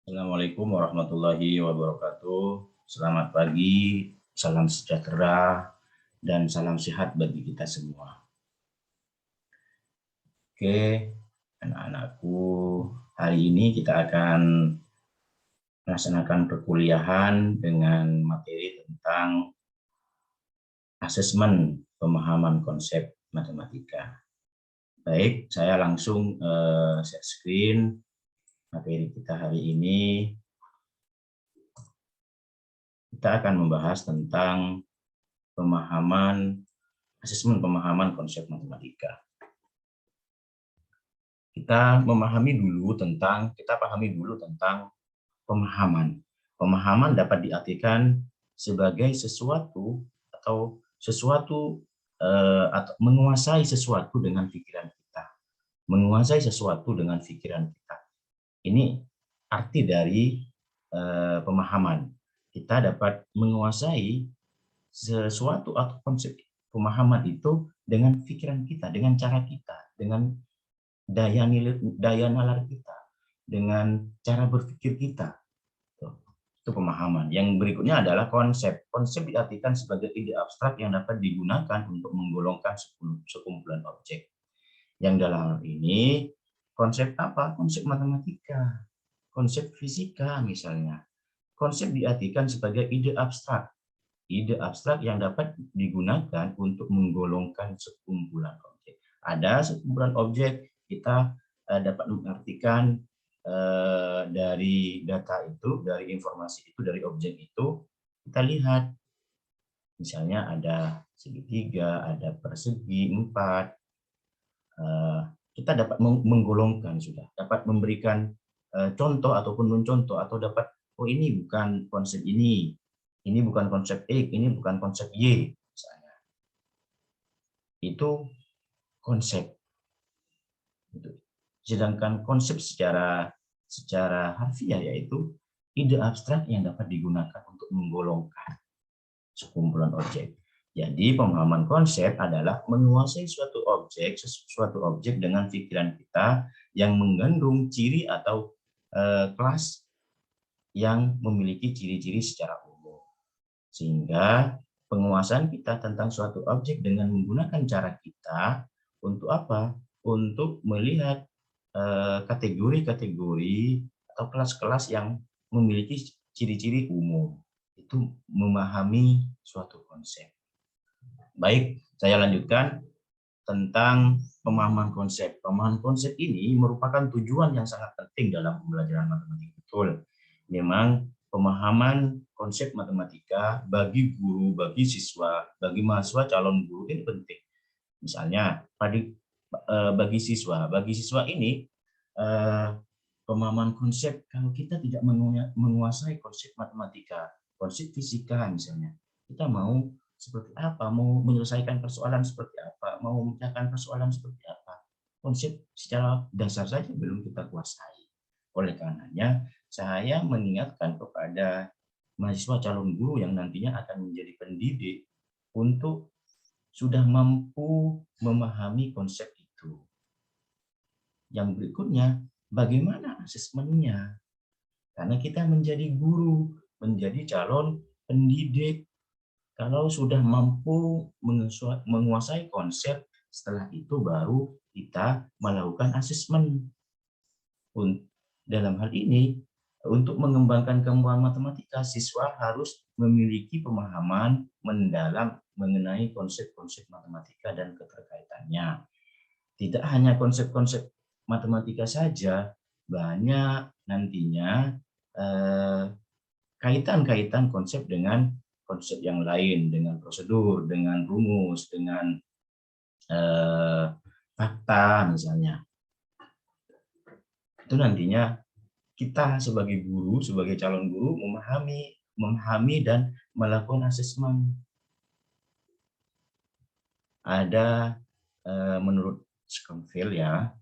Assalamualaikum warahmatullahi wabarakatuh. Selamat pagi, salam sejahtera, dan salam sehat bagi kita semua. Oke, anak-anakku, hari ini kita akan melaksanakan perkuliahan dengan materi tentang asesmen pemahaman konsep matematika. Baik, saya langsung share screen materi kita hari ini. Kita akan membahas tentang asesmen pemahaman konsep matematika. Kita pahami dulu tentang pemahaman. Pemahaman dapat diartikan sebagai sesuatu atau menguasai sesuatu dengan pikiran kita. Menguasai sesuatu dengan pikiran kita. Ini arti dari pemahaman. Kita dapat menguasai sesuatu atau konsep pemahaman itu dengan pikiran kita, dengan cara kita, dengan daya nalar kita, dengan cara berpikir kita. Itu pemahaman. Yang berikutnya adalah konsep. Konsep diartikan sebagai ide abstrak yang dapat digunakan untuk menggolongkan sekumpulan objek. Yang dalam hal ini konsep apa? Konsep matematika, konsep fisika misalnya. Konsep diartikan sebagai ide abstrak. Ide abstrak yang dapat digunakan untuk menggolongkan sekumpulan objek. Ada sekumpulan objek, kita dapat mengartikan dari data itu, dari informasi itu, dari objek itu, kita lihat. Misalnya ada segitiga, ada persegi, 4. Kita dapat menggolongkan sudah, dapat memberikan contoh ataupun mencontoh, atau dapat, oh ini bukan konsep ini bukan konsep X, ini bukan konsep Y, misalnya. Itu konsep. Sedangkan konsep secara harfiah yaitu ide abstrak yang dapat digunakan untuk menggolongkan sekumpulan objek. Jadi pemahaman konsep adalah menguasai suatu objek dengan pikiran kita yang mengandung ciri atau kelas yang memiliki ciri-ciri secara umum. Sehingga penguasaan kita tentang suatu objek dengan menggunakan cara kita untuk apa? Untuk melihat kategori-kategori atau kelas-kelas yang memiliki ciri-ciri umum. Itu memahami suatu konsep. Baik, saya lanjutkan tentang pemahaman konsep. Pemahaman konsep ini merupakan tujuan yang sangat penting dalam pembelajaran matematika. Betul, memang pemahaman konsep matematika bagi guru, bagi siswa, bagi mahasiswa calon guru ini penting. Misalnya bagi siswa ini pemahaman konsep, kalau kita tidak menguasai konsep matematika, konsep fisika misalnya, kita mau seperti apa, mau menyelesaikan persoalan seperti apa, mau memecahkan persoalan seperti apa, konsep secara dasar saja belum kita kuasai. Oleh karenanya, saya mengingatkan kepada mahasiswa calon guru yang nantinya akan menjadi pendidik untuk sudah mampu memahami konsep itu. Yang berikutnya, bagaimana asesmennya? Karena kita menjadi guru, menjadi calon pendidik, kalau sudah mampu menguasai konsep, setelah itu baru kita melakukan asesmen. Dalam hal ini, untuk mengembangkan kemampuan matematika, siswa harus memiliki pemahaman mendalam mengenai konsep-konsep matematika dan keterkaitannya. Tidak hanya konsep-konsep matematika saja, banyak nantinya kaitan-kaitan konsep dengan konsep yang lain, dengan prosedur, dengan rumus, dengan fakta misalnya. Itu nantinya kita sebagai guru, sebagai calon guru memahami dan melakukan asesmen. Ada menurut Schoenfeld ya,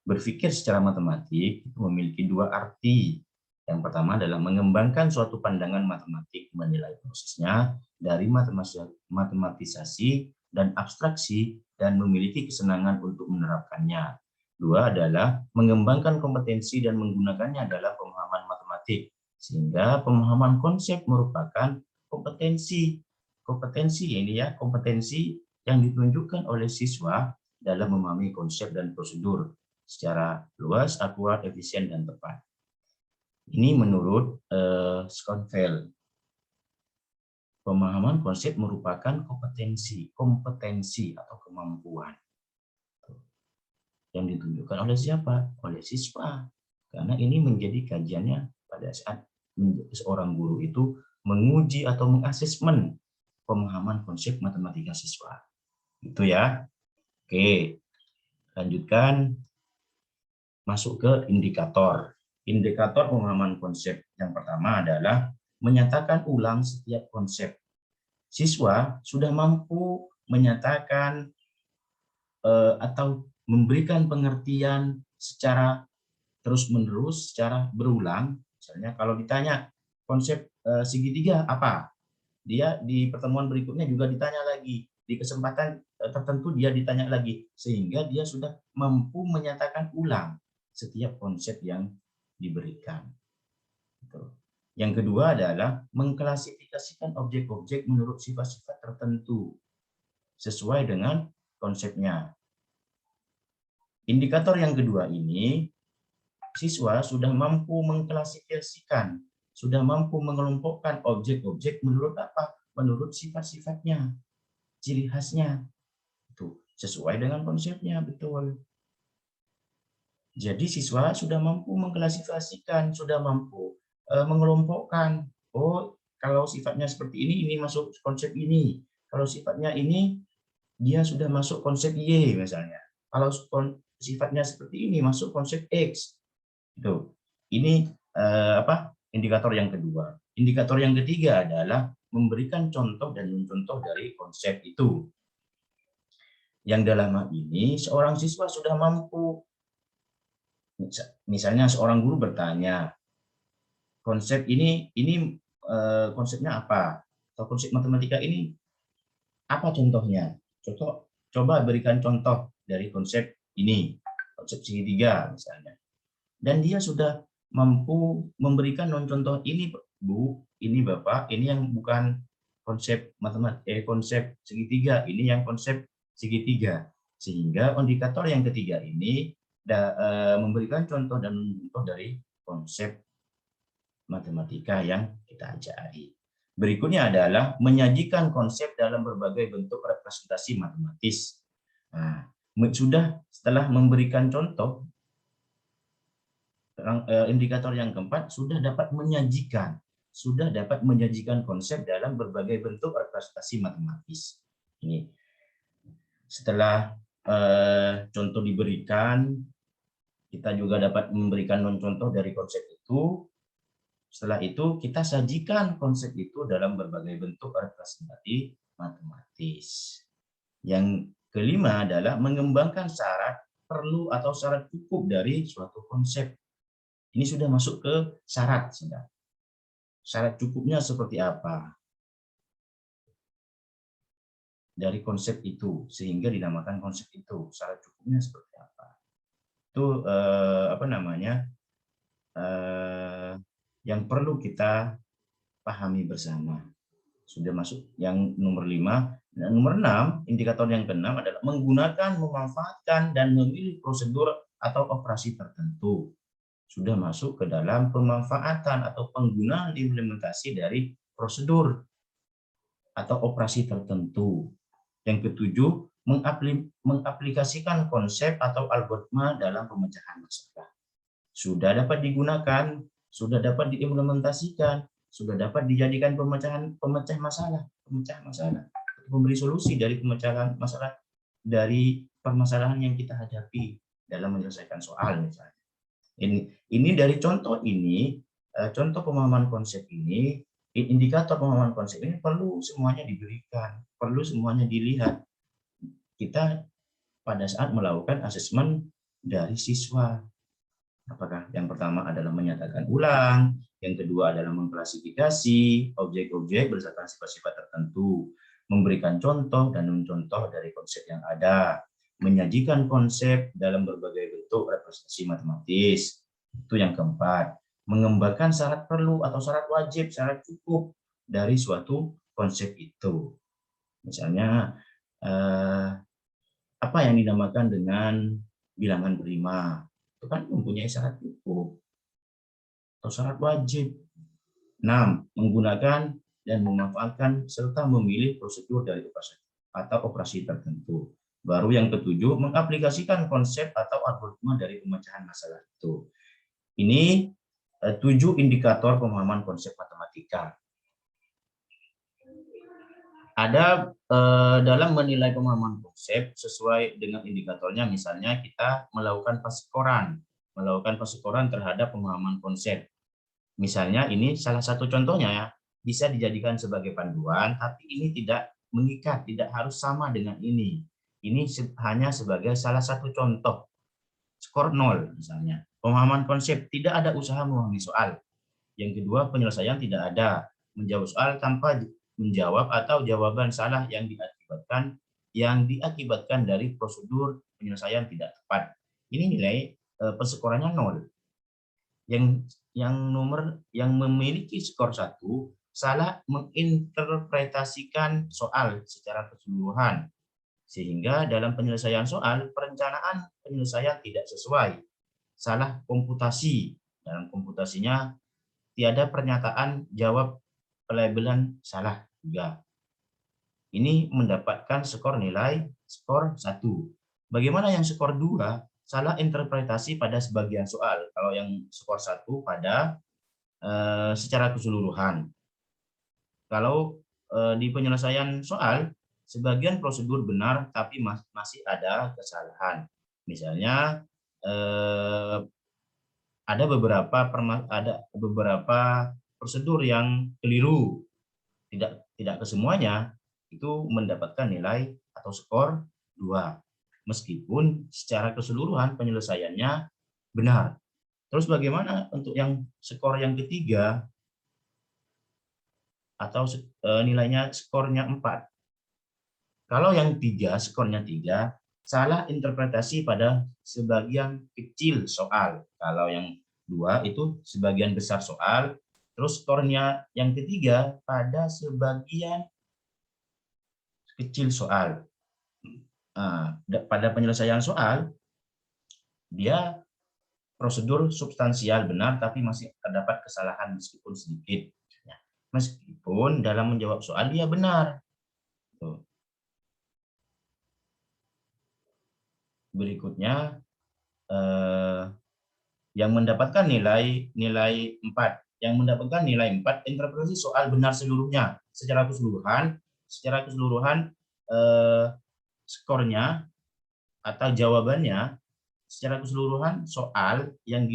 berpikir secara matematik itu memiliki dua arti. Yang pertama adalah mengembangkan suatu pandangan matematik, menilai prosesnya dari matematisasi dan abstraksi, dan memiliki kesenangan untuk menerapkannya. Dua adalah mengembangkan kompetensi dan menggunakannya dalam pemahaman matematik. Sehingga pemahaman konsep merupakan kompetensi. Kompetensi ini ya, kompetensi yang ditunjukkan oleh siswa dalam memahami konsep dan prosedur secara luas, akurat, efisien, dan tepat. Ini menurut Schoenfeld. Pemahaman konsep merupakan kompetensi atau kemampuan yang ditunjukkan oleh siapa? Oleh siswa. Karena ini menjadi kajiannya pada saat seorang guru itu menguji atau mengasesmen pemahaman konsep matematika siswa. Itu ya. Oke, lanjutkan. Masuk ke indikator. Indikator pemahaman konsep yang pertama adalah menyatakan ulang setiap konsep. Siswa sudah mampu menyatakan atau memberikan pengertian secara terus-menerus, secara berulang. Misalnya kalau ditanya konsep segitiga apa? Dia di pertemuan berikutnya juga ditanya lagi. Di kesempatan tertentu dia ditanya lagi. Sehingga dia sudah mampu menyatakan ulang setiap konsep yang diberikan. Yang kedua adalah mengklasifikasikan objek-objek menurut sifat-sifat tertentu sesuai dengan konsepnya. Indikator yang kedua ini, siswa sudah mampu mengklasifikasikan, sudah mampu mengelompokkan objek-objek menurut apa? Menurut sifat-sifatnya, ciri khasnya. Itu sesuai dengan konsepnya, betul. Jadi siswa sudah mampu mengklasifikasikan, sudah mampu mengelompokkan. Oh, kalau sifatnya seperti ini masuk konsep ini. Kalau sifatnya ini, dia sudah masuk konsep Y misalnya. Kalau sifatnya seperti ini, masuk konsep X. Itu. Ini indikator yang kedua. Indikator yang ketiga adalah memberikan contoh dan mencontoh dari konsep itu. Yang dalam hal ini, seorang siswa sudah mampu. Misalnya seorang guru bertanya, konsep ini konsepnya apa? Atau konsep matematika ini apa contohnya? Coba berikan contoh dari konsep ini, konsep segitiga misalnya. Dan dia sudah mampu memberikan contoh ini, Bu, ini Bapak, ini yang bukan konsep konsep segitiga, ini yang konsep segitiga. Sehingga indikator yang ketiga ini memberikan contoh dan contoh dari konsep matematika yang kita ajari. Berikutnya adalah menyajikan konsep dalam berbagai bentuk representasi matematis. Nah, setelah memberikan contoh, indikator yang keempat sudah dapat menyajikan konsep dalam berbagai bentuk representasi matematis. Ini setelah contoh diberikan, kita juga dapat memberikan contoh dari konsep itu. Setelah itu kita sajikan konsep itu dalam berbagai bentuk representasi matematis. Yang kelima adalah mengembangkan syarat perlu atau syarat cukup dari suatu konsep. Ini sudah masuk ke syarat. Syarat cukupnya seperti apa dari konsep itu sehingga dinamakan konsep itu. Syarat cukupnya seperti apa? Itu yang perlu kita pahami bersama. Sudah masuk yang nomor 5. Dan nomor 6, indikator yang keenam adalah menggunakan, memanfaatkan, dan memilih prosedur atau operasi tertentu. Sudah masuk ke dalam pemanfaatan atau penggunaan implementasi dari prosedur atau operasi tertentu. Yang ketujuh, mengaplikasikan konsep atau algoritma dalam pemecahan masalah. Sudah dapat digunakan, sudah dapat diimplementasikan, sudah dapat dijadikan pemecah masalah, memberi solusi dari pemecahan masalah dari permasalahan yang kita hadapi dalam menyelesaikan soal misalnya. Ini dari contoh ini, contoh pemahaman konsep ini, indikator pemahaman konsep ini perlu semuanya diberikan, perlu semuanya dilihat. Kita pada saat melakukan asesmen dari siswa. Apakah yang pertama adalah menyatakan ulang, yang kedua adalah mengklasifikasi objek-objek berdasarkan sifat-sifat tertentu, memberikan contoh dan mencontoh dari konsep yang ada, menyajikan konsep dalam berbagai bentuk representasi matematis. Itu yang keempat. mengembangkan syarat perlu atau syarat wajib, syarat cukup dari suatu konsep itu. Misalnya apa yang dinamakan dengan bilangan prima, itu kan mempunyai syarat cukup atau syarat wajib. 6. Menggunakan dan memanfaatkan serta memilih prosedur dari operasi atau operasi tertentu. Baru yang ketujuh, mengaplikasikan konsep atau algoritma dari pemecahan masalah itu. Ini 7 indikator pemahaman konsep matematika. Ada dalam menilai pemahaman konsep sesuai dengan indikatornya, misalnya kita melakukan pasikoran terhadap pemahaman konsep. Misalnya ini salah satu contohnya ya, bisa dijadikan sebagai panduan, tapi ini tidak mengikat, tidak harus sama dengan ini. Ini hanya sebagai salah satu contoh. Skor 0 misalnya. Pemahaman konsep, tidak ada usaha memahami soal. Yang kedua, penyelesaian tidak ada. Menjawab soal tanpa menjawab atau jawaban salah yang diakibatkan dari prosedur penyelesaian tidak tepat. Ini nilai perskorannya 0. Yang memiliki skor 1 salah menginterpretasikan soal secara keseluruhan, sehingga dalam penyelesaian soal perencanaan penyelesaian tidak sesuai. Salah komputasi, dalam komputasinya tiada pernyataan jawab pelabelan salah juga. Ini mendapatkan nilai skor 1. Bagaimana yang skor 2? Salah interpretasi pada sebagian soal. Kalau yang skor 1 pada secara keseluruhan. Kalau di penyelesaian soal, sebagian prosedur benar tapi masih ada kesalahan. Misalnya ada beberapa prosedur yang keliru. Tidak kesemuanya itu mendapatkan nilai atau skor 2. Meskipun secara keseluruhan penyelesaiannya benar. Terus bagaimana untuk yang skor yang ketiga atau nilainya skornya 4? Kalau yang 3, skornya 3, salah interpretasi pada sebagian kecil soal. Kalau yang 2 itu sebagian besar soal. Terus skornya yang ketiga pada sebagian kecil soal. Pada penyelesaian soal, dia prosedur substansial benar, tapi masih terdapat kesalahan meskipun sedikit. Meskipun dalam menjawab soal dia benar. Berikutnya, yang mendapatkan nilai 4. Yang mendapatkan nilai 4, interpretasi soal benar seluruhnya. Secara keseluruhan skornya atau jawabannya secara keseluruhan soal yang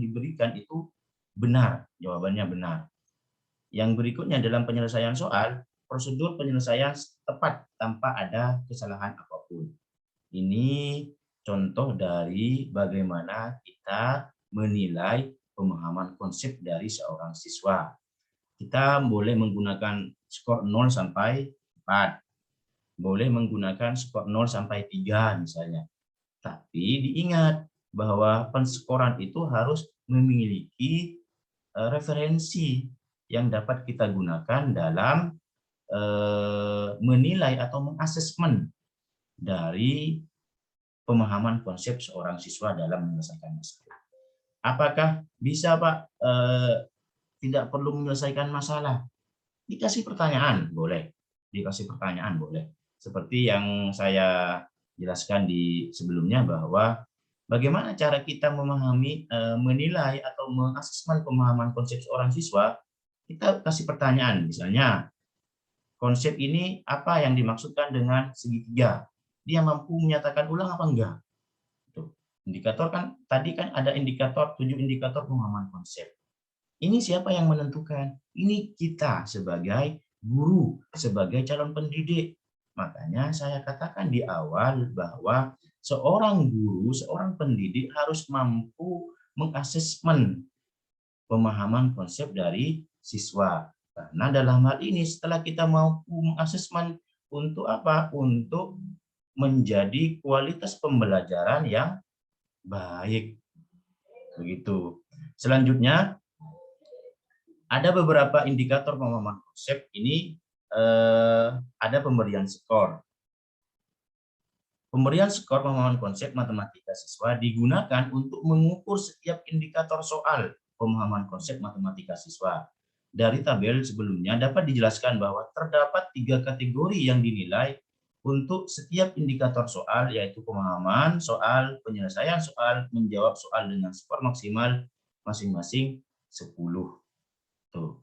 diberikan itu benar, jawabannya benar. Yang berikutnya dalam penyelesaian soal, prosedur penyelesaian tepat tanpa ada kesalahan apapun. Ini contoh dari bagaimana kita menilai pemahaman konsep dari seorang siswa. Kita boleh menggunakan skor 0 sampai 4. Boleh menggunakan skor 0 sampai 3 misalnya. Tapi diingat bahwa penskoran itu harus memiliki referensi yang dapat kita gunakan dalam menilai atau mengasesmen dari pemahaman konsep seorang siswa dalam menyelesaikan masalah. Apakah bisa, Pak, tidak perlu menyelesaikan masalah? Dikasih pertanyaan, boleh. Dikasih pertanyaan, boleh. Seperti yang saya jelaskan di sebelumnya bahwa bagaimana cara kita memahami, menilai atau mengasesmen pemahaman konsep seorang siswa, kita kasih pertanyaan, misalnya, konsep ini apa yang dimaksudkan dengan segitiga? Dia mampu menyatakan ulang apa enggak? Indikator kan, tadi kan ada 7 indikator pemahaman konsep. Ini siapa yang menentukan? Ini kita sebagai guru, sebagai calon pendidik. Makanya saya katakan di awal bahwa seorang guru, seorang pendidik harus mampu mengasesmen pemahaman konsep dari siswa. Karena dalam hal ini setelah kita mampu mengasesmen untuk apa? Untuk menjadi kualitas pembelajaran yang baik. Begitu. Selanjutnya, ada beberapa indikator pemahaman konsep. Ini ada pemberian skor. Pemberian skor pemahaman konsep matematika siswa digunakan untuk mengukur setiap indikator soal pemahaman konsep matematika siswa. Dari tabel sebelumnya dapat dijelaskan bahwa terdapat 3 kategori yang dinilai untuk setiap indikator soal, yaitu pemahaman soal, penyelesaian soal, menjawab soal dengan skor maksimal masing-masing 10. Tuh.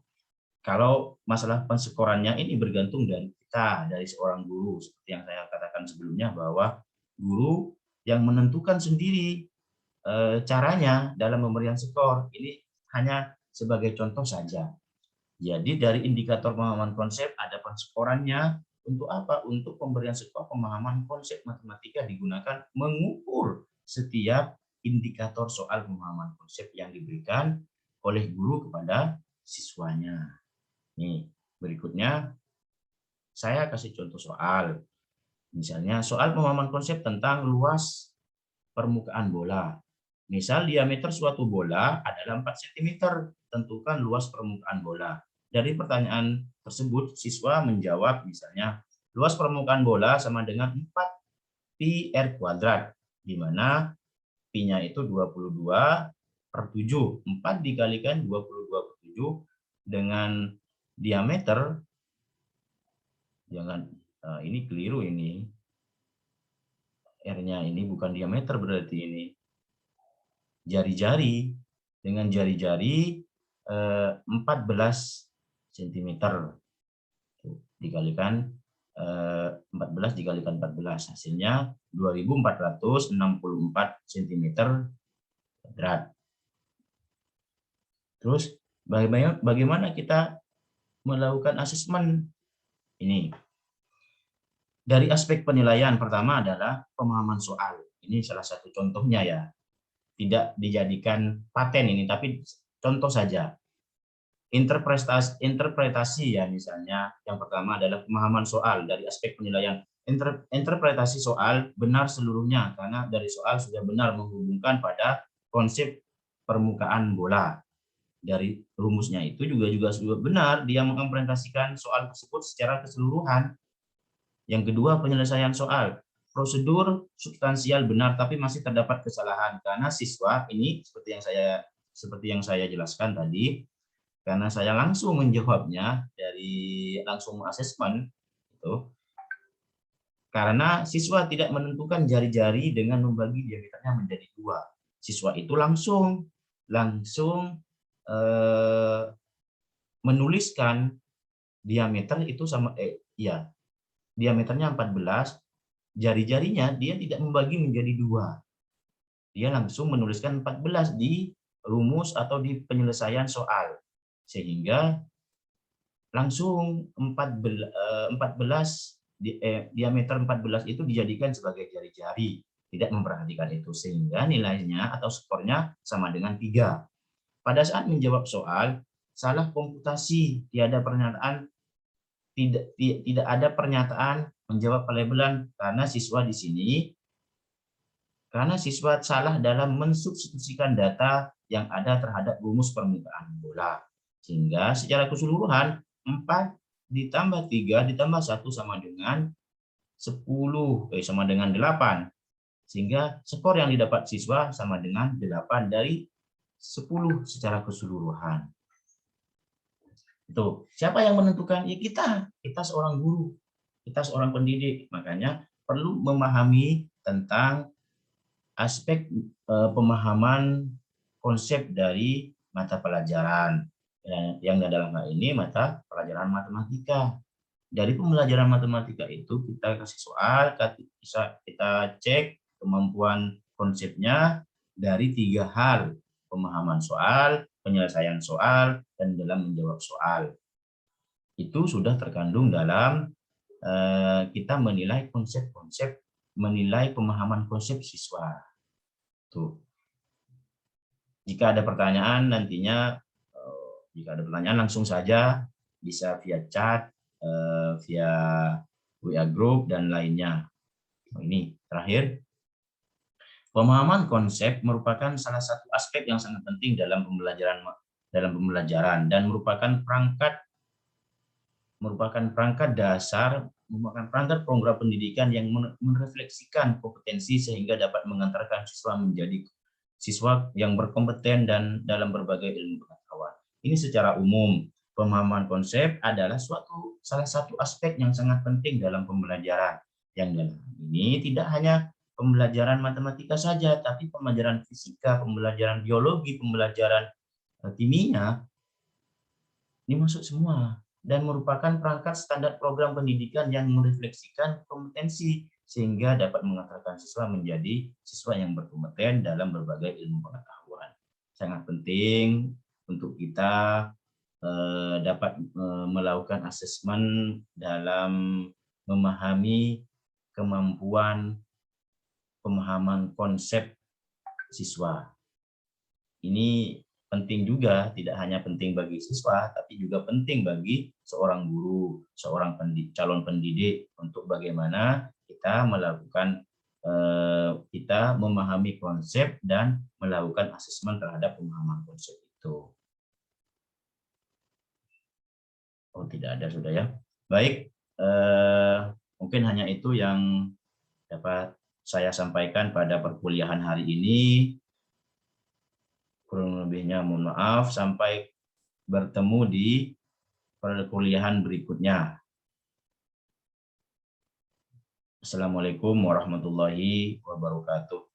Kalau masalah penskorannya ini bergantung dari kita, dari seorang guru. Seperti yang saya katakan sebelumnya, bahwa guru yang menentukan sendiri caranya dalam pemberian skor. Ini hanya sebagai contoh saja. Jadi dari indikator pemahaman konsep ada penskorannya. Untuk apa? Untuk pemberian skor pemahaman konsep matematika digunakan mengukur setiap indikator soal pemahaman konsep yang diberikan oleh guru kepada siswanya. Nih, berikutnya saya kasih contoh soal. Misalnya soal pemahaman konsep tentang luas permukaan bola. Misal diameter suatu bola adalah 4 cm. Tentukan luas permukaan bola. Dari pertanyaan tersebut, siswa menjawab misalnya, luas permukaan bola sama dengan 4 pi r kuadrat, di mana pi-nya itu 22/7. 4 dikalikan 22/7 dengan diameter, jangan ini keliru, ini R-nya ini bukan diameter, berarti ini jari-jari, dengan jari-jari 14 cm dikalikan 14 dikalikan 14, hasilnya 2464 cm kuadrat. Terus bagaimana kita melakukan asesmen ini? Dari aspek penilaian, pertama adalah pemahaman soal. Ini salah satu contohnya ya. Tidak dijadikan paten ini, tapi contoh saja. Interpretasi ya, misalnya yang pertama adalah pemahaman soal. Dari aspek penilaian, interpretasi soal benar seluruhnya, karena dari soal sudah benar menghubungkan pada konsep permukaan bola. Dari rumusnya itu juga benar, dia mengimplementasikan soal tersebut secara keseluruhan. Yang kedua, penyelesaian soal. Prosedur substansial benar, tapi masih terdapat kesalahan karena siswa ini seperti yang saya jelaskan tadi, karena saya langsung menjawabnya dari langsung asesmen itu, karena siswa tidak menentukan jari-jari dengan membagi diameternya menjadi 2. Siswa itu langsung menuliskan diameter itu sama diameternya 14, jari-jarinya dia tidak membagi menjadi 2. Dia langsung menuliskan 14 di rumus atau di penyelesaian soal. Sehingga langsung 14 diameter 14 itu dijadikan sebagai jari-jari, tidak memperhatikan itu, sehingga nilainya atau skornya sama dengan 3. Pada saat menjawab soal, salah komputasi, tidak ada pernyataan menjawab pelabelan, karena siswa di sini salah dalam mensubstitusikan data yang ada terhadap rumus permukaan bola. Sehingga secara keseluruhan 4 ditambah 3 ditambah 1 sama dengan 10, sama dengan 8. Sehingga skor yang didapat siswa sama dengan 8 dari 10 secara keseluruhan. Itu. Siapa yang menentukan? Ya kita seorang guru, kita seorang pendidik. Makanya perlu memahami tentang aspek pemahaman konsep dari mata pelajaran. Yang dalam hal ini mata pelajaran matematika. Dari pembelajaran matematika itu kita kasih soal, kita cek kemampuan konsepnya dari 3 hal: pemahaman soal, penyelesaian soal, dan dalam menjawab soal. Itu sudah terkandung dalam kita menilai konsep-konsep, menilai pemahaman konsep siswa. Tuh. Jika ada pertanyaan nantinya, langsung saja bisa via chat, via WA group dan lainnya. Ini terakhir. Pemahaman konsep merupakan salah satu aspek yang sangat penting dalam pembelajaran dan merupakan perangkat program pendidikan yang merefleksikan kompetensi sehingga dapat mengantarkan siswa menjadi siswa yang berkompeten dan dalam berbagai ilmu pengetahuan. Ini secara umum, pemahaman konsep adalah salah satu aspek yang sangat penting dalam pembelajaran. Yang dalam ini tidak hanya pembelajaran matematika saja, tapi pembelajaran fisika, pembelajaran biologi, pembelajaran kimia, ini masuk semua dan merupakan perangkat standar program pendidikan yang merefleksikan kompetensi sehingga dapat mengantarkan siswa menjadi siswa yang berkompeten dalam berbagai ilmu pengetahuan. Sangat penting untuk kita dapat melakukan asesmen dalam memahami kemampuan pemahaman konsep siswa. Ini penting juga, tidak hanya penting bagi siswa, tapi juga penting bagi seorang guru, seorang calon pendidik untuk bagaimana kita melakukan kita memahami konsep dan melakukan asesmen terhadap pemahaman konsep itu. Oh, tidak ada sudah ya. Baik, mungkin hanya itu yang dapat saya sampaikan pada perkuliahan hari ini. Kurang lebihnya mohon maaf, sampai bertemu di perkuliahan berikutnya. Assalamualaikum warahmatullahi wabarakatuh.